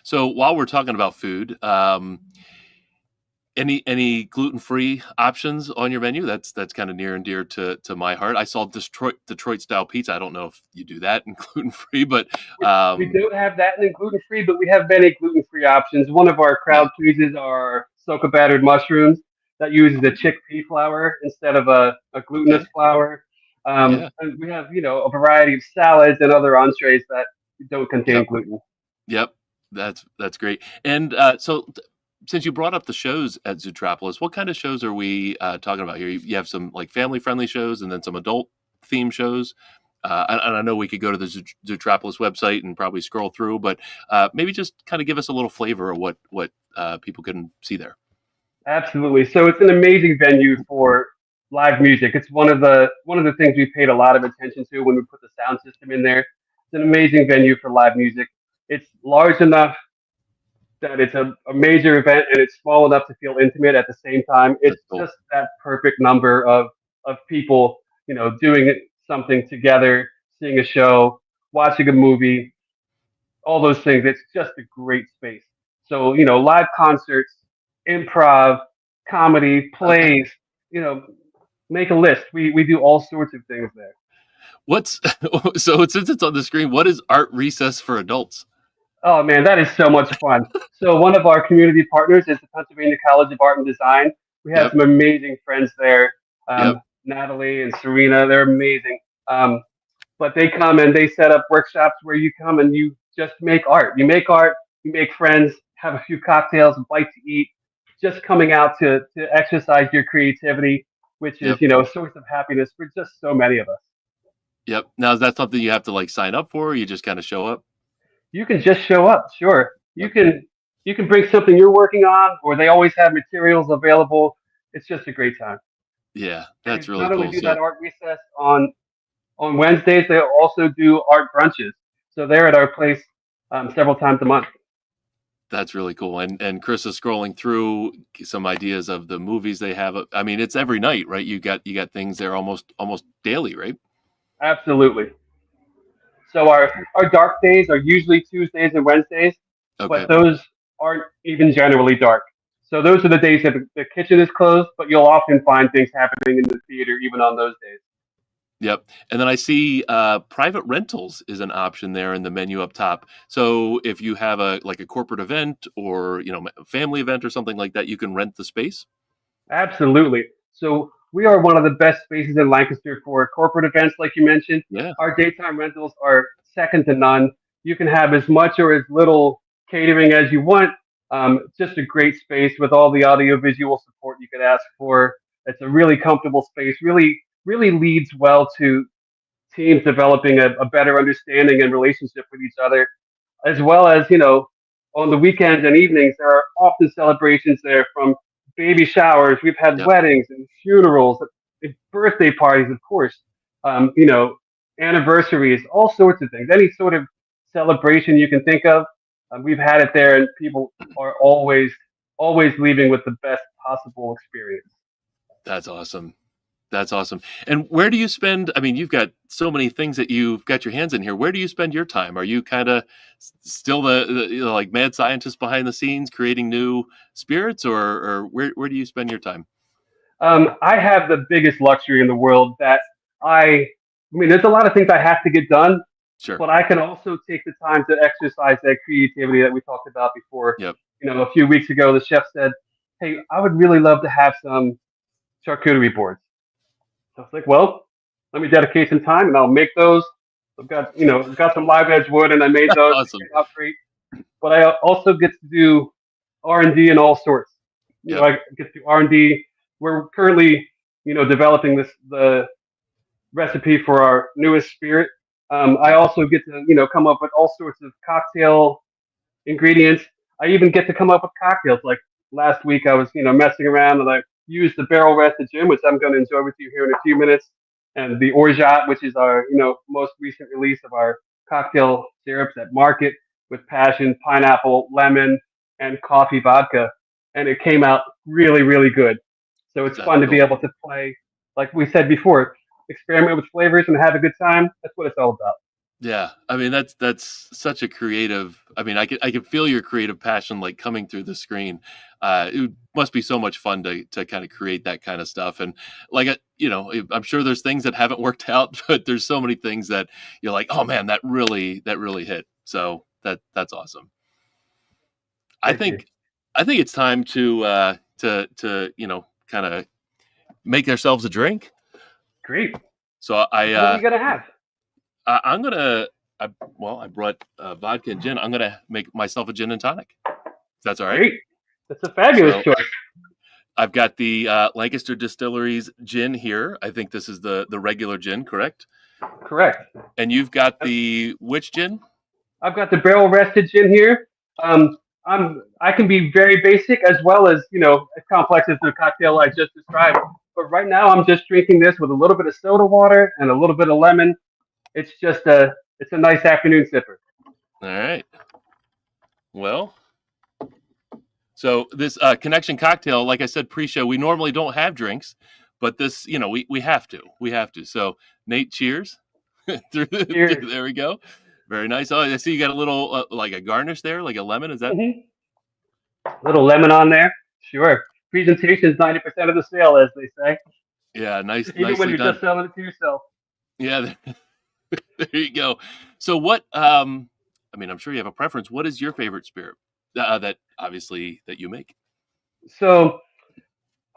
So while we're talking about food, any gluten-free options on your menu? That's kind of near and dear to my heart. I saw Detroit style pizza. I don't know if you do that in gluten-free, but We don't have that in gluten-free, but we have many gluten-free options. One of our yeah. crowd pleasers are soca battered mushrooms that uses a chickpea flour instead of a glutinous Okay. flour. Yeah. And we have a variety of salads and other entrees that don't contain Yep. gluten. Yep. That's great. And so since you brought up the shows at Zoetropolis, what kind of shows are we talking about here? You have some like family-friendly shows and then some adult theme shows. And I know we could go to the Zoetropolis website and probably scroll through, but maybe just kind of give us a little flavor of what people can see there. Absolutely. So it's an amazing venue for live music. It's one of the things we paid a lot of attention to when we put the sound system in there. It's an amazing venue for live music. It's large enough that it's a major event, and it's small enough to feel intimate at the same time. It's That's cool. just that perfect number of people, doing something together, seeing a show, watching a movie, all those things. It's just a great space. So, live concerts, improv, comedy, Okay. plays, you know, make a list. We do all sorts of things there. What's so since it's on the screen, what is Art Recess for Adults? Oh man, that is so much fun. So one of our community partners is the Pennsylvania College of Art and Design. We have Yep. some amazing friends there. Yep. Natalie and Serena, they're amazing. But they come and they set up workshops where you come and you just make art. You make art, you make friends, have a few cocktails, a bite to eat, just coming out to exercise your creativity, which is, Yep. a source of happiness for just so many of us. Yep. Now, is that something you have to like sign up for, or you just kind of show up? You can just show up, sure. You Okay. can you can bring something you're working on, or they always have materials available. It's just a great time. Yeah, And that's they really not only cool. do So that art recess on Wednesdays, they also do art brunches. So they're at our place several times a month. that's really cool. And Chris is scrolling through some ideas of the movies they have. I mean, it's every night, right? You got things there almost daily, right? Absolutely. So our dark days are usually Tuesdays and Wednesdays, but Okay. those aren't even generally dark. So those are the days that the kitchen is closed, but you'll often find things happening in the theater even on those days. Yep. And then I see private rentals is an option there in the menu up top. So if you have a corporate event or a family event or something like that, you can rent the space. Absolutely. So we are one of the best spaces in Lancaster for corporate events, like you mentioned. Yeah. Our daytime rentals are second to none. You can have as much or as little catering as you want. Just a great space with all the audio visual support you could ask for. It's a really comfortable space. Really, really leads well to teams developing a better understanding and relationship with each other, as well as, on the weekends and evenings, there are often celebrations there from baby showers. We've had Yep. weddings and funerals, and birthday parties, of course, anniversaries, all sorts of things. Any sort of celebration you can think of, we've had it there, and people are always leaving with the best possible experience. That's awesome. That's awesome. And where do you spend? I mean, you've got so many things that you've got your hands in here. Where do you spend your time? Are you kind of still the like mad scientist behind the scenes creating new spirits, or where do you spend your time? I have the biggest luxury in the world that I mean, there's a lot of things I have to get done, Sure. but I can also take the time to exercise that creativity that we talked about before. Yep. A few weeks ago, the chef said, "Hey, I would really love to have some charcuterie boards." So I was like, "Well, let me dedicate some time, and I'll make those." I've got some live edge wood, and I made those. They Awesome. came out great. But I also get to do R&D in all sorts. Yep. I get to do R&D. We're currently, developing the recipe for our newest spirit. I also get to, come up with all sorts of cocktail ingredients. I even get to come up with cocktails. Like last week, I was, messing around and I used the barrel rested gin, which I'm going to enjoy with you here in a few minutes, and the orgeat, which is our, most recent release of our cocktail syrups at market with passion, pineapple, lemon, and coffee vodka, and it came out really, really good. So it's That's fun to be cool. able to play, like we said before, experiment with flavors and have a good time. That's what it's all about. Yeah, I mean that's such a creative. I mean, I can feel your creative passion like coming through the screen. It must be so much fun to kind of create that kind of stuff. And like I'm sure there's things that haven't worked out, but there's so many things that you're like, oh man, that really hit. So that's awesome. I Thank you. think I think it's time to kind of make ourselves a drink. Great. So What are we gonna have? I'm gonna. I brought vodka and gin. I'm gonna make myself a gin and tonic. If that's all right. Great. That's a fabulous So choice. I've got the Lancaster Distilleries gin here. I think this is the regular gin, correct? Correct. And you've got the which gin? I've got the barrel rested gin here. I can be very basic as well as as complex as the cocktail I just described. But right now I'm just drinking this with a little bit of soda water and a little bit of lemon. It's a nice afternoon sipper. All right. Well, so this connection cocktail, like I said pre-show, we normally don't have drinks, but this, we have to. We have to. So Nate, cheers. Cheers. There we go. Very nice. Oh, I see you got a little like a garnish there, like a lemon. Is that? Little lemon on there. Sure. Presentation is 90% of the sale, as they say. Yeah, nice. Even when nicely you're done. just selling it to yourself. Yeah, there you go. So what? I mean, I'm sure you have a preference. What is your favorite spirit that obviously that you make? So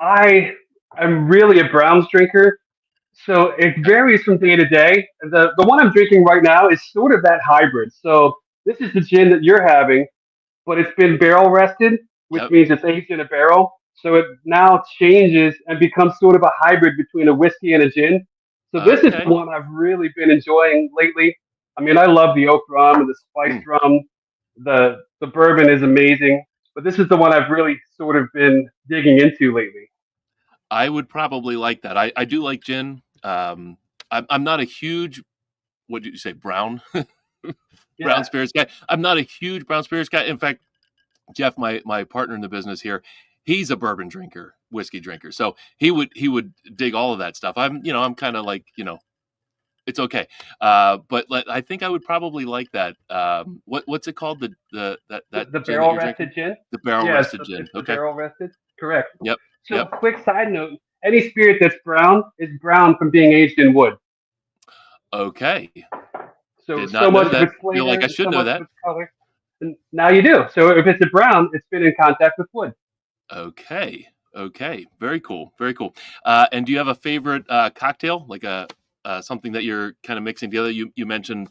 I am really a Browns drinker. So it varies from day to day. The one I'm drinking right now is sort of that hybrid. So this is the gin that you're having, but it's been barrel rested, which Yep. means it's aged in a barrel. So it now changes and becomes sort of a hybrid between a whiskey and a gin. So this is Okay. the one I've really been enjoying lately. I mean, I love the oak rum and the spiced Mm. rum. The bourbon is amazing, but this is the one I've really sort of been digging into lately. I would probably like that. I do like gin. I'm not a huge, what did you say, brown brown Yeah. spirits guy. I'm not a huge brown spirits guy. In fact, Jeff, my partner in the business here, he's a bourbon drinker, whiskey drinker. So he would dig all of that stuff. I'm kind of like, it's okay. I think I would probably like that. What's it called? That The gin that barrel you're drinking? rested gin? The barrel Yeah, rested gin. it's the Okay. barrel rested. Correct. Yep. So, Yep. quick side note: any spirit that's brown is brown from being aged in wood. Okay. So, Did so not know much of that. its Feel flavor like I and should so know much of that. its color. And now you do. So, if it's a brown, it's been in contact with wood. Okay. Okay. Very cool. Very cool. And do you have a favorite cocktail, like a something that you're kind of mixing together? You mentioned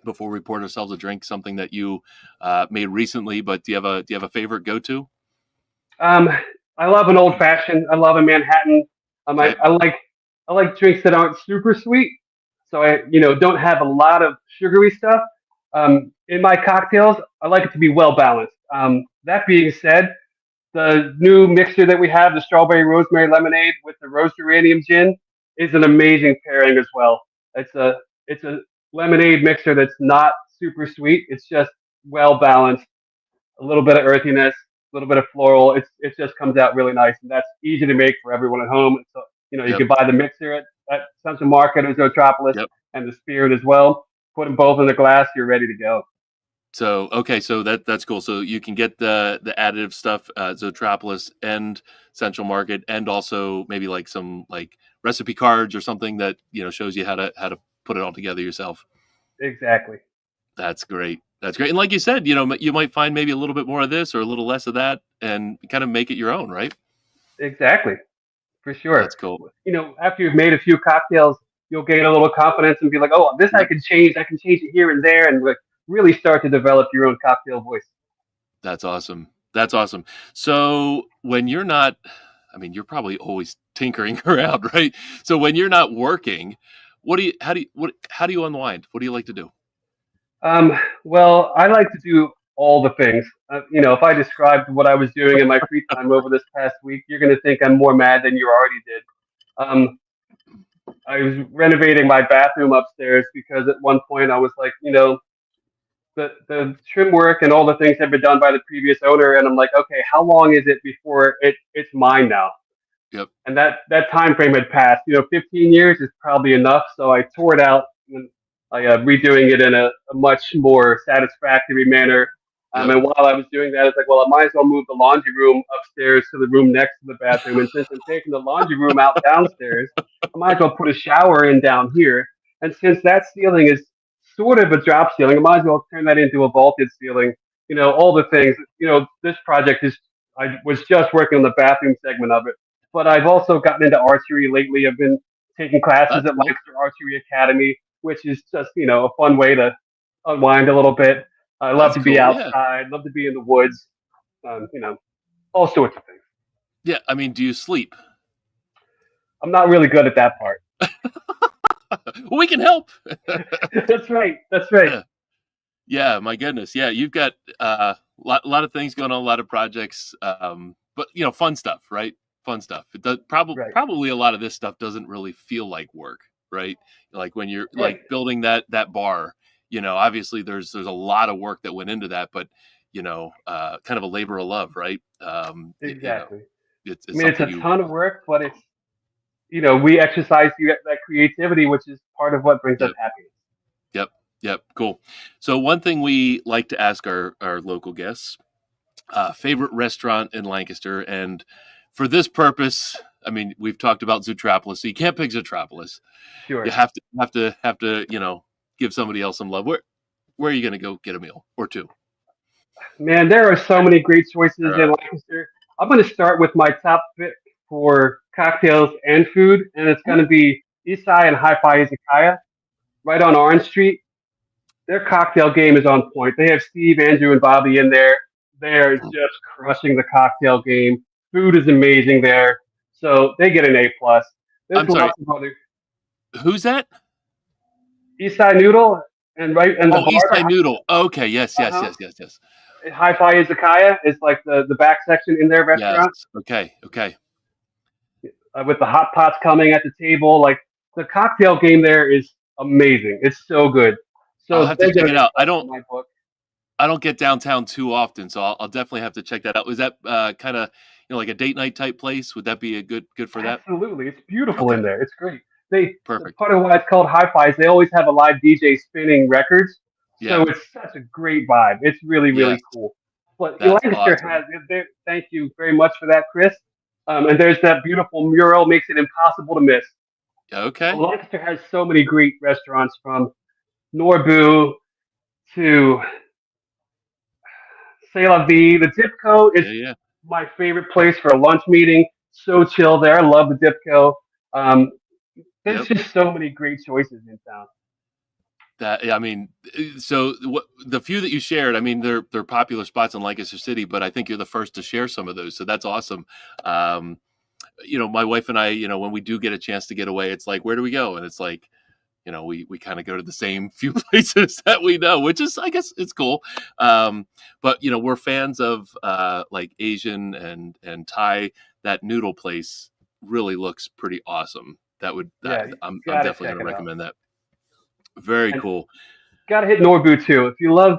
before we poured ourselves a drink, something that you made recently. But do you have a favorite go to? Um, I love an old fashioned. I love a Manhattan. Um, I, Okay. I like I like drinks that aren't super sweet, so I don't have a lot of sugary stuff. In my cocktails, I like it to be well balanced. That being said, the new mixture that we have, the strawberry rosemary lemonade with the rose geranium gin, is an amazing pairing as well. It's a lemonade mixer that's not super sweet. It's just well balanced, a little bit of earthiness, a little bit of floral. It just comes out really nice, and that's easy to make for everyone at home. So you Yep. can buy the mixer at Central Market or Zoetropolis, Yep. and the spirit as well. Put them both in the glass. You're ready to go. So okay, so that's cool. So you can get the additive stuff, Zoetropolis and Central Market, and also maybe like some like recipe cards or something that shows you how to put it all together yourself. Exactly. That's great. That's great. And like you said, you might find maybe a little bit more of this or a little less of that, and kind of make it your own, right? Exactly. For sure. That's cool. After you've made a few cocktails, you'll gain a little confidence and be like, "Oh, this I Yep. can change. I can change it here and there," and like really start to develop your own cocktail voice. That's awesome. That's awesome. So when you're not, I mean, you're probably always tinkering around, right? So when you're not working, how do you unwind? What do you like to do? Well, I like to do all the things. If I described what I was doing in my free time over this past week, you're going to think I'm more mad than you already did. Um, I was renovating my bathroom upstairs because at one point I was like, the trim work and all the things had been done by the previous owner, and I'm like, okay, how long is it before it's mine now? Yep. And that time frame had passed. 15 years is probably enough. So I tore it out and redoing it in a much more satisfactory manner. Yep. And while I was doing that, it's like, well, I might as well move the laundry room upstairs to the room next to the bathroom. And since I'm taking the laundry room out downstairs, I might as well put a shower in down here. And since that ceiling is sort of a drop ceiling, I might as well turn that into a vaulted ceiling. All the things. This project is. I was just working on the bathroom segment of it, but I've also gotten into archery lately. I've been taking classes That's at cool. Lancaster Archery Academy, which is just a fun way to unwind a little bit. I love That's to be cool. Yeah. outside, love to be in the woods, all sorts of things. Yeah, I mean, do you sleep? I'm not really good at that part. Well, we can help. That's right. That's right. Yeah. Yeah, my goodness. Yeah, you've got lot of things going on, a lot of projects, but fun stuff, right? Fun stuff. It does Right. probably a lot of this stuff doesn't really feel like work, right? Like when you're Right. like building that bar, obviously there's a lot of work that went into that, but kind of a labor of love, right? Exactly. I It's mean, it's something a you. ton of work, but it's we exercise that creativity, which is part of what brings us Yep, happiness. yep, yep. Cool. So one thing we like to ask our local guests, favorite restaurant in Lancaster. And for this purpose, I mean, we've talked about Zoetropolis, so you can't pick Zoetropolis. You Sure. have to give somebody else some love. Where are you going to go get a meal or two? Man, there are so many great choices in Uh, Lancaster. I'm going to start with my top pick for cocktails and food, and it's going to be Isai and Hi-Fi Izakaya right on Orange Street. Their cocktail game is on point. They have Steve, Andrew, and Bobby in there. They're just crushing the cocktail game. Food is amazing there, so they get an A plus. There's I'm sorry. lots of other Who's that? Isai Noodle and the Oh, East bar. Side Noodle. Okay. Yes. Yes. Uh-huh. Yes. Yes. Yes. Hi-Fi Izakaya is like the back section in their Yes. restaurant Okay. Okay. with the hot pots coming at the table. Like the cocktail game there is amazing. It's so good. I'll So have to they're check going it to out. I in don't. my book. I don't get downtown too often, so I'll definitely have to check that out. Was that kind of like a date night type place? Would that be a good for that? Absolutely, it's beautiful Okay. in there. It's great. They Perfect. Part of why it's called hi-fi is they always have a live DJ spinning records, so Yeah. it's such a great vibe. It's really Yes. really cool. But That's Lancaster awesome. has. Thank you very much for that, Chris. And there's that beautiful mural, makes it impossible to miss. Okay. Lancaster has so many great restaurants from Norbu to C'est La Vie. The Dipco is Yeah. Yeah. my favorite place for a lunch meeting. So chill there. I love the Dipco. Um, there's Yep. just so many great choices in town. I mean, so the few that you shared, I mean, they're popular spots in Lancaster City, but I think you're the first to share some of those, so that's awesome. Um, my wife and I, when we do get a chance to get away, it's like, where do we go? And it's like, we kind of go to the same few places that we know, which is, I guess, it's cool. But we're fans of like Asian and Thai. That noodle place really looks pretty awesome. Yeah, you I'm gotta definitely check going to it out. recommend that. Very And cool. gotta hit Norbu too. If you love,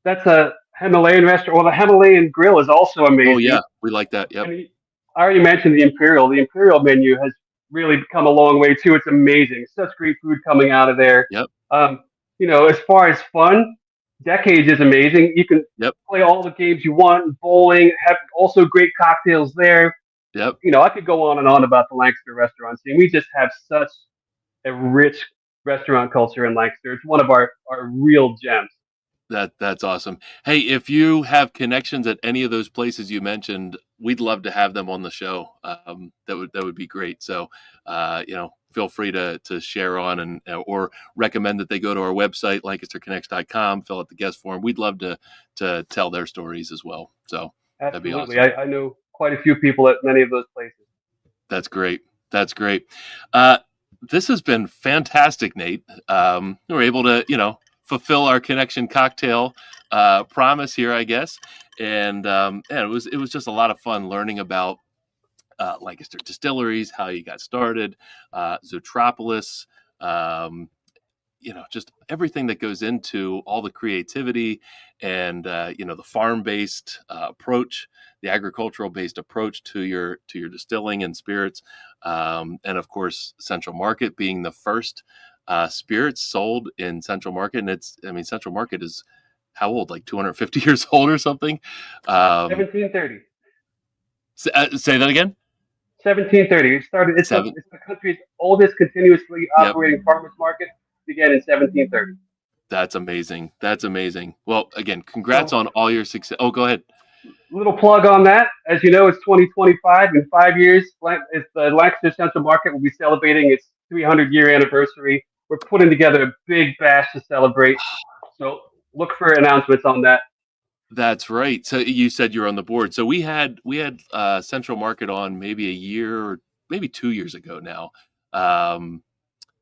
that's a Himalayan restaurant. Well, the Himalayan grill is also Oh amazing. yeah, we like that. Yep. And I already mentioned the Imperial. The Imperial menu has really come a long way too. It's amazing. Such great food coming out of there. Yep. Um, as far as fun, Decades is amazing. You can Yep. play all the games you want, bowling, have also great cocktails there. Yep. I could go on and on about the Lancaster restaurant scene. We just have such a rich restaurant culture in Lancaster. It's one of our real gems. That's awesome. Hey, if you have connections at any of those places you mentioned, we'd love to have them on the show. That would be great. So, feel free to share on and or recommend that they go to our website lancasterconnects.com, fill out the guest form. We'd love to tell their stories as well. So that'd be Absolutely. awesome. I know quite a few people at many of those places. That's great. That's great. Uh, this has been fantastic, Nate. We're able to, fulfill our connection cocktail promise here, I guess. And it was just a lot of fun learning about Lancaster Distilleries, how you got started, Zoetropolis, um, just everything that goes into all the creativity and the farm-based approach, the agricultural-based approach to your distilling and spirits, and of course Central Market being the first spirits sold in Central Market. And Central Market is how old, like 250 years old or something. 1730. Say that again. 1730. It started. Seven. It's the country's oldest continuously Yep. operating farmers market. Began in 1730. That's amazing. That's amazing. Well, again, congrats So, on all your success. Oh, go ahead. little plug on that. As you know, it's 2025. In 5 years, it's the Lancaster Central Market will be celebrating its 300-year anniversary. We're putting together a big bash to celebrate. So look for announcements on that. That's right. So you said you're on the board. So we had Central Market on maybe a year or maybe 2 years ago now. Um,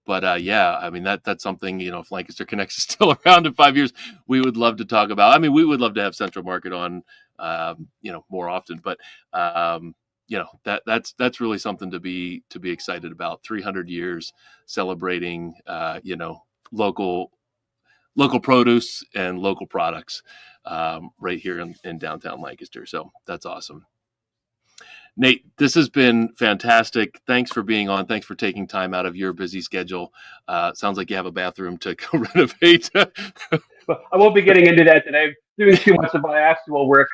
but yeah, I mean that's something, if Lancaster Connects is still around in 5 years, we would love to talk about. I mean, we would love to have Central Market on, more often. But that's really something to be excited about. 300 years celebrating, local local produce and local products, right here in downtown Lancaster. So that's awesome. Nate, this has been fantastic. Thanks for being on. Thanks for taking time out of your busy schedule. Sounds like you have a bathroom to go renovate. But I won't be getting into that today. I'm doing too much of my actual work.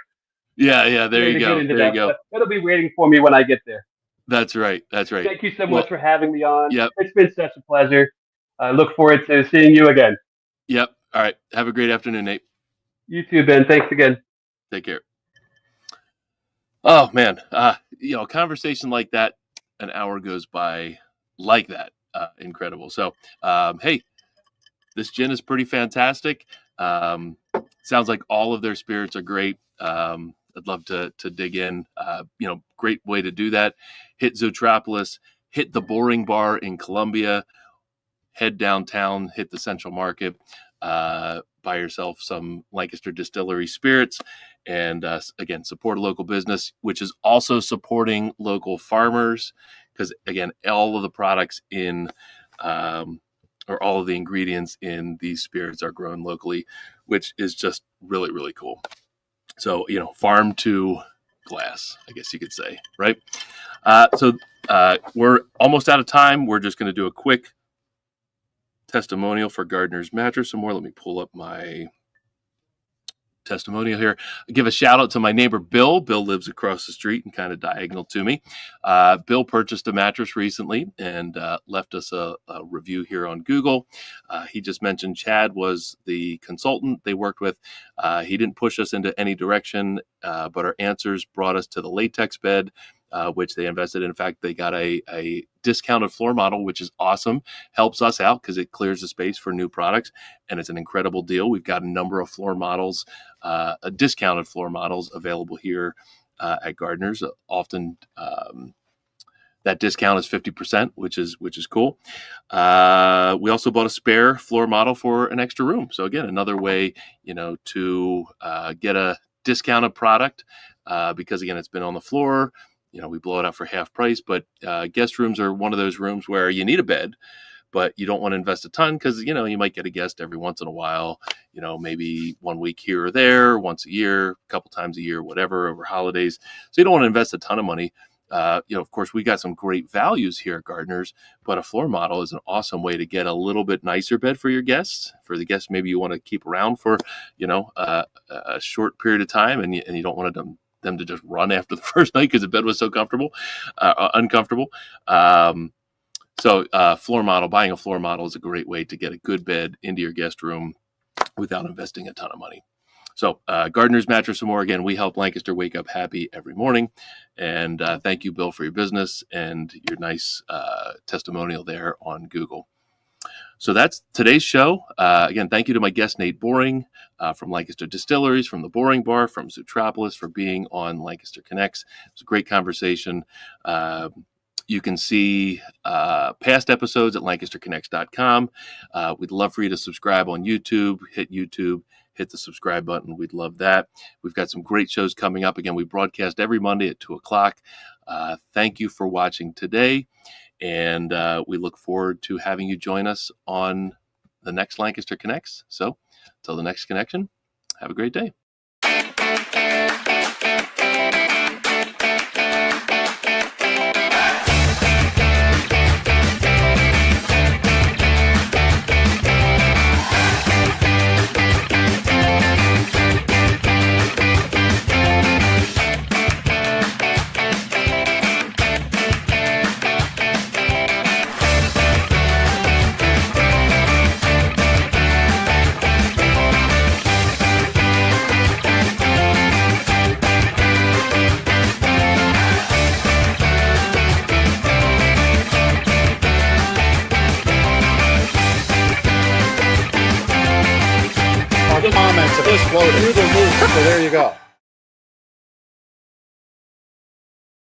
Yeah. There you go. There you go. It'll be waiting for me when I get there. That's right. That's right. Thank you so much for having me on. Yep. It's been such a pleasure. I look forward to seeing you again. Yep. All right. Have a great afternoon, Nate. You too, Ben. Thanks again. Take care. Oh man, a conversation like that, an hour goes by like that. Incredible. So, hey, this gin is pretty fantastic. Sounds like all of their spirits are great. I'd love to dig in. Great way to do that. Hit Zoetropolis, hit the Boring Bar in Columbia, head downtown, hit the Central Market, buy yourself some Lancaster Distillery spirits, and again, support a local business, which is also supporting local farmers, because again, all of the products or all of the ingredients in these spirits are grown locally, which is just really, really cool. So, farm to glass, I guess you could say, right? So we're almost out of time. We're just going to do a quick testimonial for Gardner's Mattress and More. Let me pull up my testimonial here. I give a shout out to my neighbor Bill. Bill lives across the street and kind of diagonal to me. Bill purchased a mattress recently and left us a review here on Google. He just mentioned Chad was the consultant they worked with. He didn't push us into any direction, but our answers brought us to the latex bed, which they invested in. In fact, they got a discounted floor model, which is awesome. Helps us out because it clears the space for new products, and it's an incredible deal. We've got a number of floor models, discounted floor models available here at Gardner's. Often that discount is 50%, which is cool. We also bought a spare floor model for an extra room. So again, another way, to get a discounted product, because again, it's been on the floor. We blow it out for half price, but guest rooms are one of those rooms where you need a bed, but you don't want to invest a ton because, you might get a guest every once in a while, maybe 1 week here or there, once a year, a couple times a year, whatever, over holidays. So you don't want to invest a ton of money. Of course, we got some great values here at Gardner's, but a floor model is an awesome way to get a little bit nicer bed for your guests. For the guests, maybe you want to keep around for, a short period of time, and you don't want them to just run after the first night because the bed was so uncomfortable. So buying a floor model is a great way to get a good bed into your guest room without investing a ton of money. So Gardner's Mattress and More, again, we help Lancaster wake up happy every morning. And thank you, Bill, for your business and your nice testimonial there on Google. So that's today's show. Again, thank you to my guest, Nate Boring, from Lancaster Distilleries, from the Boring Bar, from Zoetropolis, for being on Lancaster Connects. It was a great conversation. You can see past episodes at lancasterconnects.com. We'd love for you to subscribe on YouTube, hit the subscribe button. We'd love that. We've got some great shows coming up. Again, we broadcast every Monday at 2:00. Thank you for watching today. And we look forward to having you join us on the next Lancaster Connects. So until the next connection, have a great day. excitement. Exploded through the roof. So there you go.